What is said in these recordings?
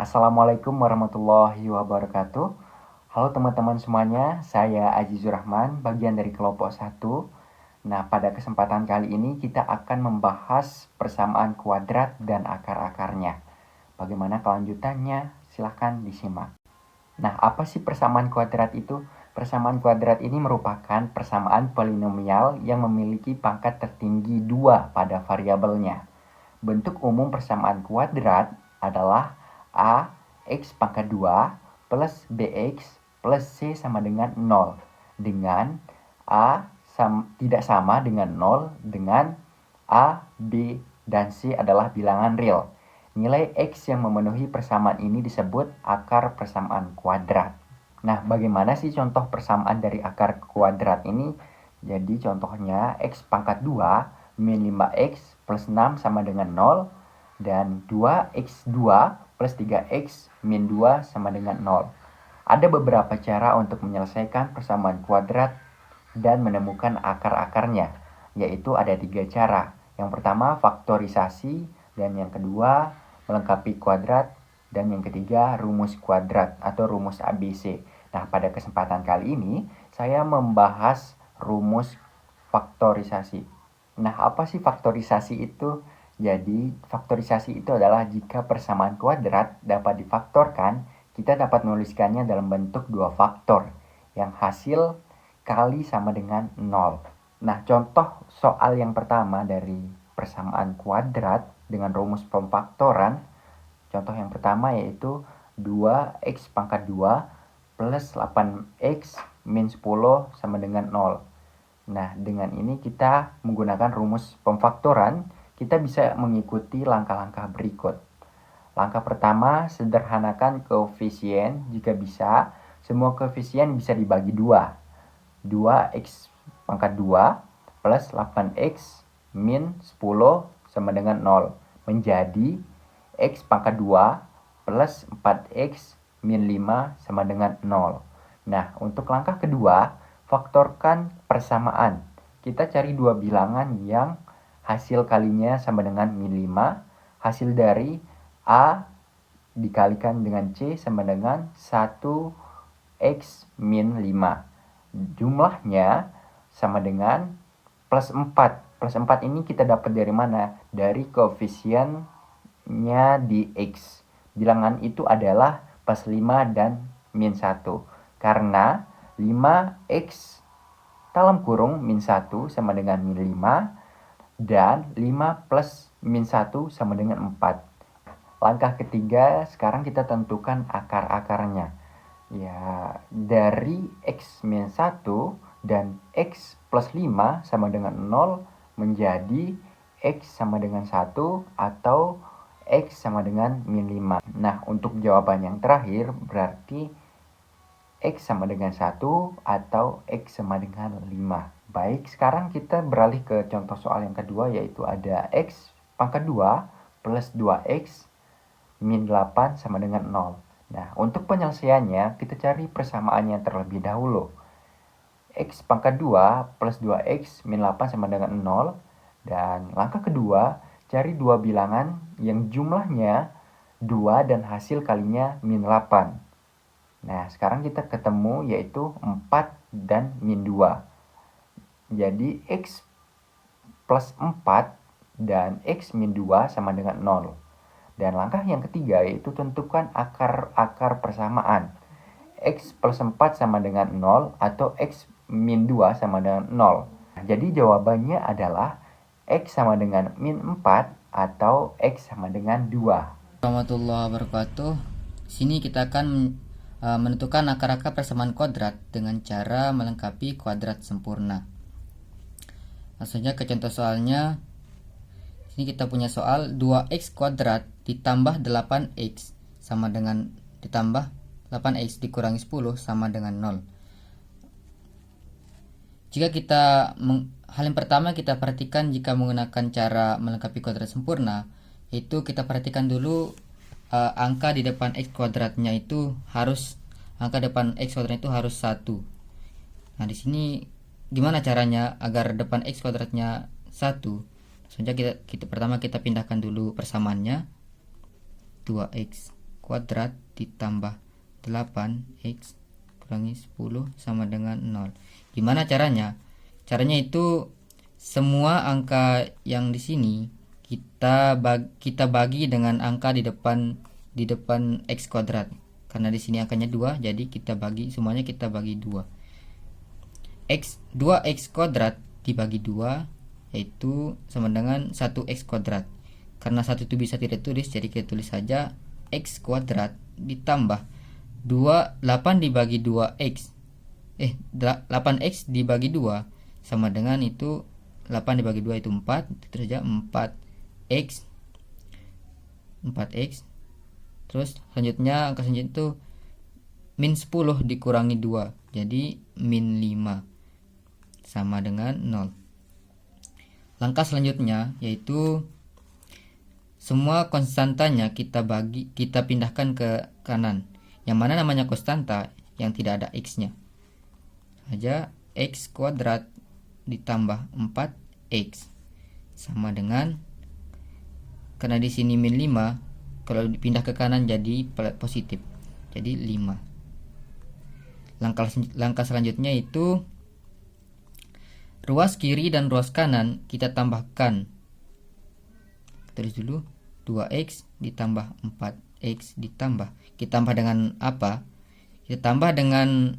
Assalamualaikum warahmatullahi wabarakatuh. Halo teman-teman semuanya, saya Azizur Rahman, bagian dari kelompok 1. Nah, pada kesempatan kali ini kita akan membahas persamaan kuadrat dan akar-akarnya. Bagaimana kelanjutannya? Silahkan disimak. Nah, apa sih persamaan kuadrat itu? Persamaan kuadrat ini merupakan persamaan polinomial yang memiliki pangkat tertinggi 2 pada variabelnya. Bentuk umum persamaan kuadrat adalah A X pangkat 2 plus BX plus C sama dengan 0. Dengan A tidak sama dengan 0 dengan A, B, dan C adalah bilangan real. Nilai X yang memenuhi persamaan ini disebut akar persamaan kuadrat. Nah, bagaimana sih contoh persamaan dari akar kuadrat ini? Jadi contohnya X pangkat 2 min 5X plus 6 sama dengan 0 dan 2X2 plus 3X min 2 sama dengan 0. Ada beberapa cara untuk menyelesaikan persamaan kuadrat dan menemukan akar-akarnya, yaitu ada 3 cara. Yang pertama faktorisasi, dan yang kedua melengkapi kuadrat, dan yang ketiga rumus kuadrat atau rumus ABC. Nah, pada kesempatan kali ini saya membahas rumus faktorisasi. Nah, apa sih faktorisasi itu? Jadi, faktorisasi itu adalah jika persamaan kuadrat dapat difaktorkan, kita dapat menuliskannya dalam bentuk 2 faktor, yang hasil kali sama dengan 0. Nah, contoh soal yang pertama dari persamaan kuadrat dengan rumus pemfaktoran. Contoh yang pertama yaitu 2x pangkat 2 plus 8x min 10 sama dengan 0. Nah, dengan ini kita menggunakan rumus pemfaktoran, kita bisa mengikuti langkah-langkah berikut. Langkah pertama, sederhanakan koefisien. Jika bisa, semua koefisien bisa dibagi 2. 2x pangkat 2 plus 8x min 10 sama dengan 0 menjadi x pangkat 2 plus 4x min 5 sama dengan 0. Nah, untuk langkah kedua, faktorkan persamaan. Kita cari dua bilangan yang hasil kalinya sama dengan min 5. Hasil dari A dikalikan dengan C sama dengan 1x min 5. Jumlahnya sama dengan plus 4. Plus 4 ini kita dapat dari mana? Dari koefisiennya di X. Bilangan itu adalah plus 5 dan min 1. Karena 5x dalam kurung min 1 sama dengan min 5 dan 5 plus min 1 sama dengan 4. Langkah ketiga, sekarang kita tentukan akar-akarnya. Ya, dari x min 1 dan x plus 5 sama dengan 0 menjadi x sama dengan 1 atau x sama dengan min 5. Nah, untuk jawaban yang terakhir berarti x sama dengan 1 atau x sama dengan 5. Baik, sekarang kita beralih ke contoh soal yang kedua, yaitu ada x pangkat 2 plus 2x min 8 sama dengan 0. Nah, untuk penyelesaiannya, kita cari persamaannya terlebih dahulu. X pangkat 2 plus 2x min 8 sama dengan 0. Dan langkah kedua, cari dua bilangan yang jumlahnya 2 dan hasil kalinya min 8. Nah, sekarang kita ketemu yaitu 4 dan min 2. Jadi, x plus 4 dan x min 2 sama dengan 0. Dan langkah yang ketiga yaitu tentukan akar-akar persamaan. X plus 4 sama dengan 0 atau x min 2 sama dengan 0. Jadi jawabannya adalah x sama dengan min 4 atau x sama dengan 2. Warahmatullahi wabarakatuh. Sini kita akan menentukan akar-akar persamaan kuadrat dengan cara melengkapi kuadrat sempurna. Langsungnya ke contoh soalnya. Ini kita punya soal 2x kuadrat ditambah 8x sama dengan ditambah 8x dikurangi 10 sama dengan 0. Jika kita hal yang pertama kita perhatikan jika menggunakan cara melengkapi kuadrat sempurna, yaitu kita perhatikan dulu angka di depan x kuadratnya itu harus 1. Nah, di sini gimana caranya agar depan x kuadratnya 1? Saja kita pertama kita pindahkan dulu persamaannya. 2x kuadrat ditambah 8x kurangi 10 sama dengan 0. Gimana caranya? Caranya itu semua angka yang di sini kita bagi dengan angka di depan x kuadrat. Karena di sini angkanya 2, jadi kita bagi 2. 2x kuadrat dibagi 2 yaitu sama dengan 1x kuadrat. Karena 1 itu bisa tidak tulis, jadi kita tulis saja x kuadrat ditambah 8 dibagi 2x 8x dibagi 2 sama dengan itu 8 dibagi 2 itu 4, itu saja 4x. Terus selanjutnya angka selanjutnya itu min 10 dikurangi 2, jadi min 5 sama dengan 0. Langkah selanjutnya yaitu semua konstantanya kita pindahkan ke kanan. Yang mana namanya konstanta? Yang tidak ada x-nya. Saja x kuadrat ditambah 4x sama dengan, karena di sini min 5, kalau dipindah ke kanan jadi positif. Jadi 5. Langkah selanjutnya itu ruas kiri dan ruas kanan kita tambahkan. Tulis dulu 2x ditambah 4x kita tambah dengan apa? Kita tambah dengan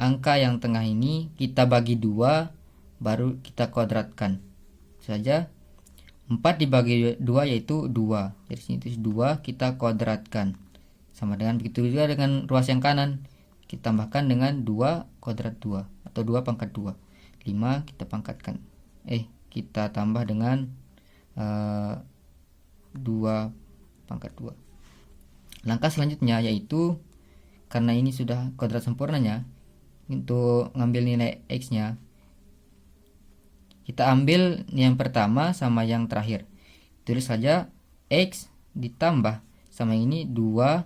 angka yang tengah ini, kita bagi 2 baru kita kuadratkan saja. 4 dibagi 2 yaitu 2, jadi sini tulis 2 kita kuadratkan sama dengan, begitu juga dengan ruas yang kanan, kita tambahkan dengan 2 kuadrat 2 atau 2 pangkat 2. 5 kita pangkatkan, kita tambah dengan 2 pangkat 2. Langkah selanjutnya yaitu, karena ini sudah kuadrat sempurnanya, untuk ngambil nilai x nya kita ambil yang pertama sama yang terakhir, tulis saja x ditambah sama ini 2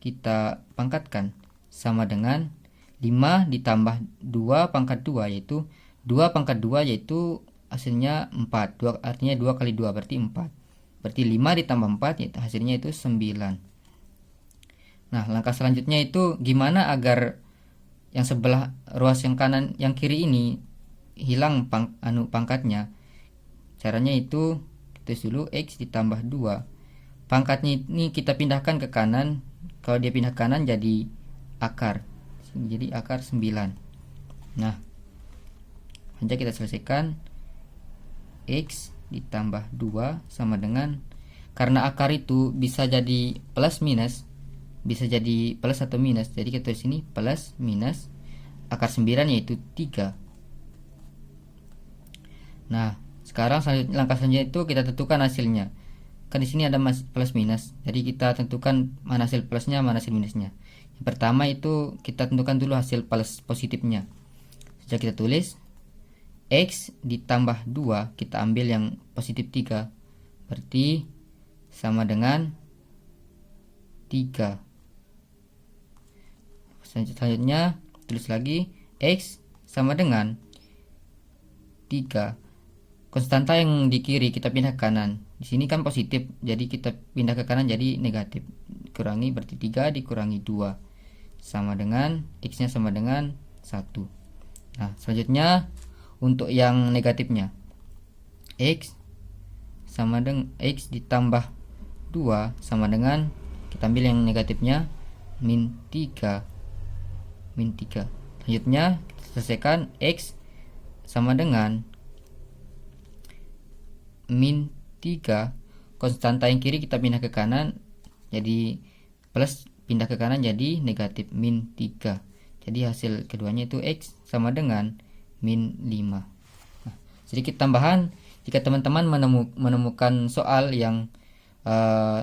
kita pangkatkan sama dengan 5 ditambah 2 pangkat 2 yaitu 2 pangkat 2 yaitu hasilnya 4. 2 artinya 2 kali 2 berarti 4. Berarti 5 ditambah 4 yaitu hasilnya itu 9. Nah, langkah selanjutnya itu gimana agar yang sebelah ruas yang kanan yang kiri ini hilang pangkatnya. Caranya itu tulis dulu x ditambah 2. Pangkatnya ini kita pindahkan ke kanan. Kalau dia pindah ke kanan jadi akar. Jadi akar 9. Nah, hanya kita selesaikan x ditambah 2 sama dengan, karena akar itu bisa jadi plus minus, bisa jadi plus atau minus, jadi kita tulis sini plus minus akar 9 yaitu 3. Nah, sekarang langkah selanjutnya itu kita tentukan hasilnya. Kan di sini ada plus minus, jadi kita tentukan mana hasil plusnya, mana hasil minusnya. Yang pertama itu kita tentukan dulu hasil plus positifnya. Sejak kita tulis x ditambah 2, kita ambil yang positif 3, berarti sama dengan 3. Selanjutnya tulis lagi x sama dengan 3. Konstanta yang di kiri kita pindah ke kanan. Di sini kan positif, jadi kita pindah ke kanan jadi negatif. Kurangi berarti 3 dikurangi 2 sama dengan x-nya sama dengan 1. Nah, selanjutnya untuk yang negatifnya, x sama dengan x ditambah 2 sama dengan, kita ambil yang negatifnya min 3. Selanjutnya kita selesaikan x sama dengan min 3. Konstanta yang kiri kita pindah ke kanan, jadi plus, pindah ke kanan jadi negatif min 3. Jadi hasil keduanya itu x sama dengan min 5. Nah, sedikit tambahan, jika teman-teman menemukan soal yang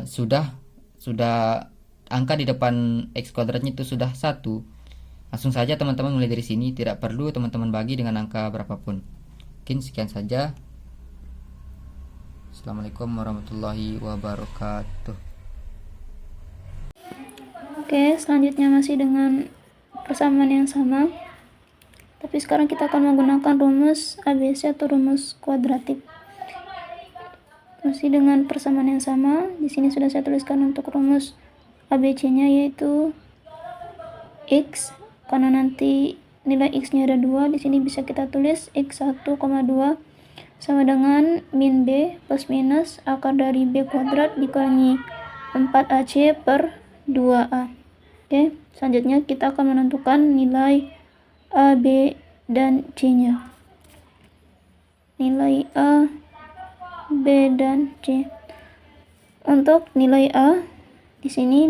sudah angka di depan x kuadratnya itu sudah 1, langsung saja teman-teman mulai dari sini, tidak perlu teman-teman bagi dengan angka berapapun. Mungkin sekian saja. Assalamualaikum warahmatullahi wabarakatuh. Oke, selanjutnya masih dengan persamaan yang sama, tapi sekarang kita akan menggunakan rumus ABC atau rumus kuadratik. masih dengan persamaan yang sama. Di sini sudah saya tuliskan untuk rumus ABC-nya, yaitu X, karena nanti nilai X-nya ada 2, di sini bisa kita tulis X1, 2 sama dengan min B plus minus akar dari B kuadrat dikurangi 4AC per 2A. Oke, selanjutnya kita akan menentukan nilai A, B, dan C-nya. Nilai A, B, dan C. Untuk nilai A, di sini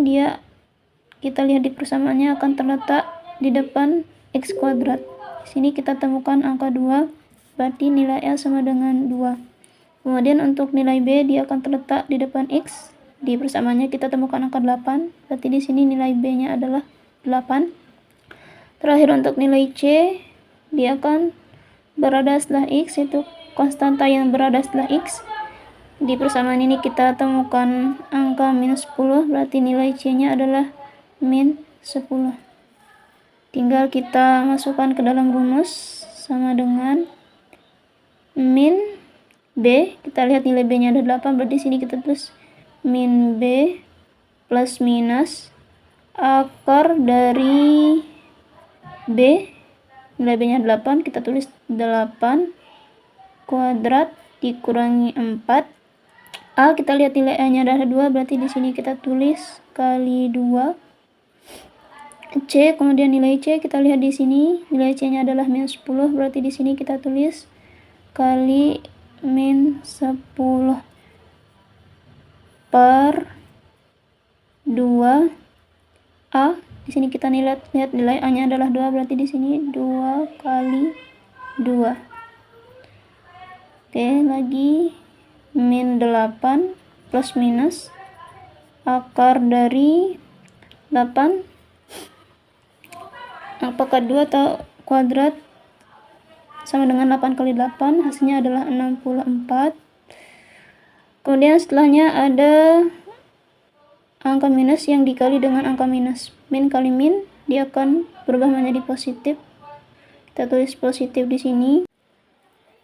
kita lihat di persamaannya akan terletak di depan X kuadrat. Di sini kita temukan angka 2, berarti nilai A sama dengan 2. Kemudian untuk nilai B, dia akan terletak di depan X. Di persamaannya kita temukan angka 8, berarti di sini nilai B-nya adalah 8. Terakhir untuk nilai C, dia akan berada setelah X, yaitu konstanta yang berada setelah X. Di persamaan ini kita temukan angka minus 10, berarti nilai C-nya adalah min 10. Tinggal kita masukkan ke dalam rumus, sama dengan min B. Kita lihat nilai B-nya ada 8, berarti sini kita tulis min B plus minus akar dari B. Nilai B-nya 8, kita tulis 8 kuadrat dikurangi 4. A, kita lihat nilai A-nya ada 2, berarti di sini kita tulis kali 2. C, kemudian nilai C kita lihat di sini, nilai C-nya adalah minus 10, berarti di sini kita tulis kali min 10 per 2 A. Di sini kita lihat nilai A-nya adalah 2, berarti di sini 2 kali 2. Oke, lagi min 8 plus minus akar dari 8. Apakah 2 atau kuadrat? Sama dengan 8 kali 8, hasilnya adalah 64. Kemudian setelahnya ada angka minus yang dikali dengan angka minus. Min kali min, dia akan berubah menjadi positif. Kita tulis positif di sini.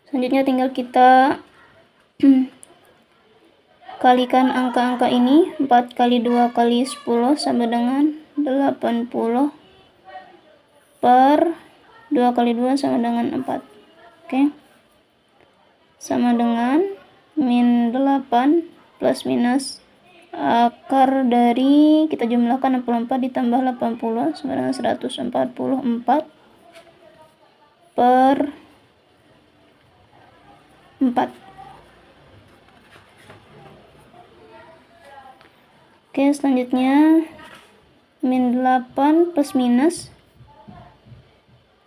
Selanjutnya tinggal kita kalikan angka-angka ini. 4 kali 2 kali 10 sama dengan 80 per 2 kali 2 sama dengan 4. Oke. Sama dengan min 8 plus minus akar dari, kita jumlahkan 64 ditambah 80 sama dengan 144 per 4. Oke, selanjutnya min 8 plus minus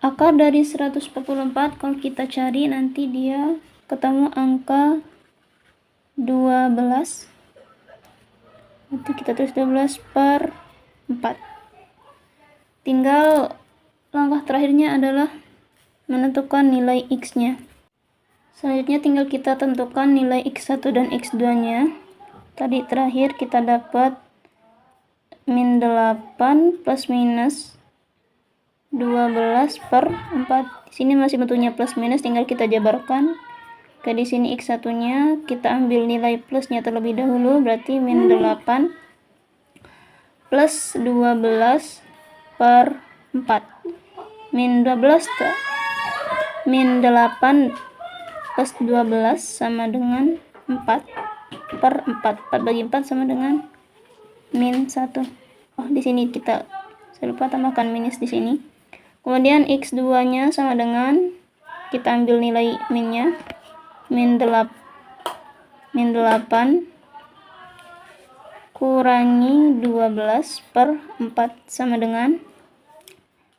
akar dari 144. Kalau kita cari nanti dia ketemu angka 12. Nanti kita tulis 12 per 4. Tinggal langkah terakhirnya adalah menentukan nilai X-nya. Selanjutnya tinggal kita tentukan nilai X1 dan X2-nya. Tadi terakhir kita dapat min 8 plus minus 12 per 4. Di sini masih bentuknya plus minus, tinggal kita jabarkan. Oke, di sini X1-nya kita ambil nilai plusnya terlebih dahulu, berarti min 8 plus 12 per 4. Min 8 plus 12 sama dengan 4 per 4. 4 bagi 4 sama dengan min 1. Oh, di sini saya lupa tambahkan minus di sini. Kemudian X2-nya sama dengan, kita ambil nilai minnya, min 8 kurangi 12 per 4 sama dengan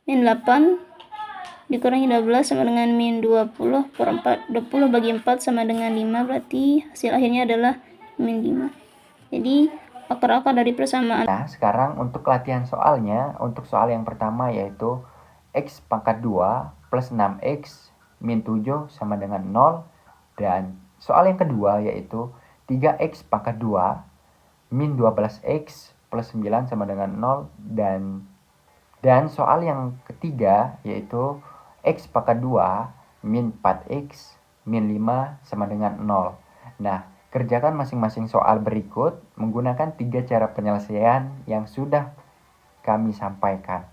min 8 dikurangi 12 sama dengan min 20 per 4. 20 bagi 4 sama dengan 5, berarti hasil akhirnya adalah min 5. Jadi akar-akar dari persamaan. Nah, sekarang untuk latihan soalnya, untuk soal yang pertama yaitu X pangkat 2 plus 6X min 7 sama dengan 0. Dan soal yang kedua yaitu 3X pangkat 2 min 12X plus 9 sama dengan 0. Dan soal yang ketiga yaitu X pangkat 2 min 4X min 5 sama dengan 0. Nah, Kerjakan masing-masing soal berikut menggunakan 3 cara penyelesaian yang sudah kami sampaikan.